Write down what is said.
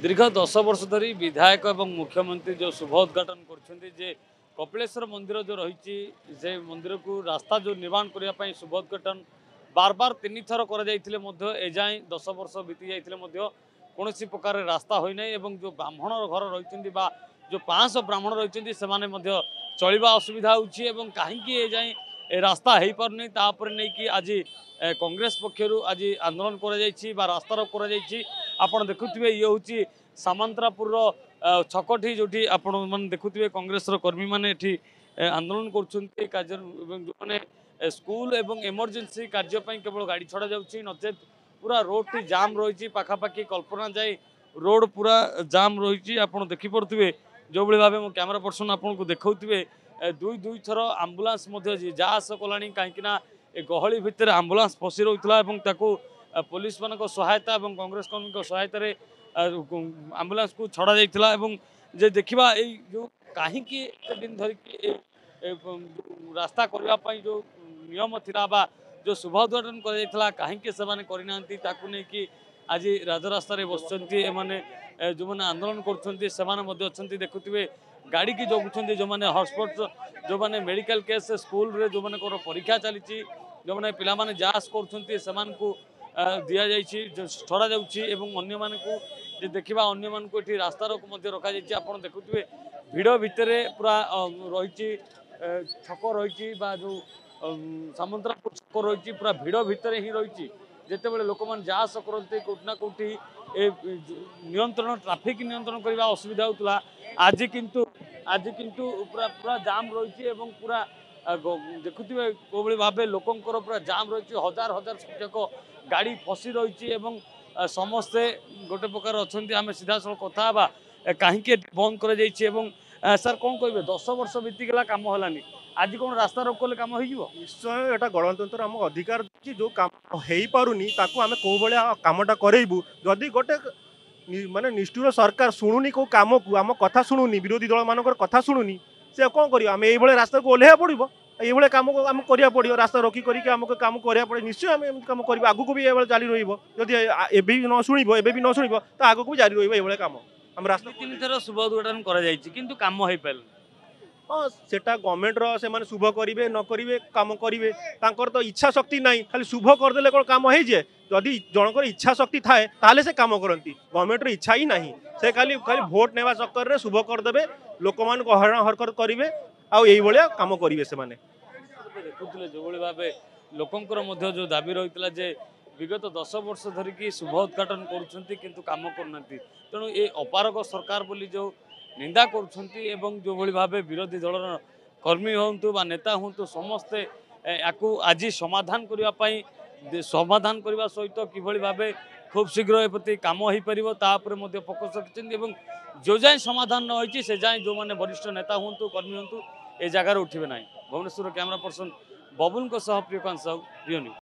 दीर्घ 10 वर्ष धरी विधायक एवं मुख्यमंत्री जो शुभ उद्घाटन कर कपिलेश्वर मंदिर जो रही से मंदिर को रास्ता जो निर्माण करने शुभ उद्घाटन बार बार 3 थर एजाएं 10 वर्ष बीती जाते कौन प्रकार रास्ता होना जो ब्राह्मण घर रही जो 500 ब्राह्मण रही चलवा असुविधा होगी कहीं एजाएं रास्ता हो पारनी नहीं कि आज कांग्रेस पक्षर आज आंदोलन कर रास्ता रोक कर देखुए ये हूँ सामंतरापुर छकटी जो आपण देखुए कांग्रेस कर्मी मैंने आंदोलन कर स्कूल एवं इमरजेंसी कार्यपाई केवल गाड़ी छड़ा जाऊँगी नचेत पूरा रोड टी जाम रही पाखापाखि कल्पना जाए रोड पूरा जाम रही आप देखिपे जो भाव मो कैमरा पर्सन आपको देखुए दुई थर आंबुलांस जा आस कला कहीं गहली भितर आंबुलांस फसी रहा है पुलिस मान सहायता और कांग्रेस कर्मी सहायतार आंबुलांस को छड़ा जाता जे देखा जो कहीं दिन धरिकी रास्ता करने जो नियम थिला जो शुभ उद्घाटन करें आज राजरास्त बसुँच जो मैंने आंदोलन कर देखुए गाड़ी की जगुं जो मैंने हॉटस्पॉट जो मैंने मेडिकल केस स्कूल रे जो मैंने परीक्षा चली जो मैंने पिला माने जांच कर दि जा छड़ा जाऊँगी देखा अन्य रास्ता रोक रखा आप देखुए भिड़ भितर पूरा रही छक रही जो सामंतरापुर छक रही पूरा भिड़ भितर ही रही जिते बड़े लोक मैंने जास करते कौटना कौटी नियंत्रण ट्राफिक नियंत्रण करने असुविधा होता आज किंतु पूरा पूरा जाम रही पूरा देखुए कौन भाव लोकंर पूरा जाम रही हजार हजार संख्यक गाड़ी फसी रही समस्ते गोटे प्रकार अच्छा आम सीधा साल कथा कहीं बंद कर सर कौन कहे 10 वर्ष बीतीगला कम है आज कौन रास्ता रोक कले कम हो निश्चय एटा गणतंत्र आम अधिकार जो काम हो पारुनी ताकू आम कौ भाया कमटा करेबू जदि गोटे माने निष्ठुर सरकार शुणुनी कौ कम को आम कथा शुणुनी विरोधी दल मान कथा शुणुनी से कौन कर आम ये रास्ता को ओह्लैया पड़ो ये कम को आम करा पड़ो रास्ता रोकी करके आमको कम करा पड़े निश्चय आम कम कर आगू भी ये जारी रही न शुणव एवं न शुणव तो आगू भी जारी रही कम आम रास्ता 3 थर शुभ उद्घाटन कम हो पारे हाँ सेटा गवर्नमेंट से माने शुभ करेंगे न करेंगे कम करेंगे तो इच्छा शक्ति ना खाली शुभ करदे कौन कम हो जाए जदि जनकर इच्छा शक्ति थाए ताले से कम करती गवर्नमेंट इच्छा ही ना से खाली खाली भोट नेवा चक्कर में शुभ करदे लोक मान हरण हरकत करेंगे आई कम करेंगे से देखुले जो भाव लोकंर जो दाबी रही है विगत 10 वर्ष धरिकी शुभ उद्घाटन कम करना तेणु ये अपारग सरकार बोली जो निंदा करुँच जो भाव विरोधी दल कर्मी हूँ बा नेता हूँ समस्ते याकू आज समाधान करने समाधान करने सहित किभली भाव खूब शीघ्र ए प्रति कम हो पार फोकस रखिंट जो जाए समाधान न होती से जाए जो मैंने वरिष्ठ नेता हूँ कर्मी हूँ ए जगार उठे ना भुवनेश्वर कैमरा पर्सन बबुल प्रियकांत साहू रियो न्यूज।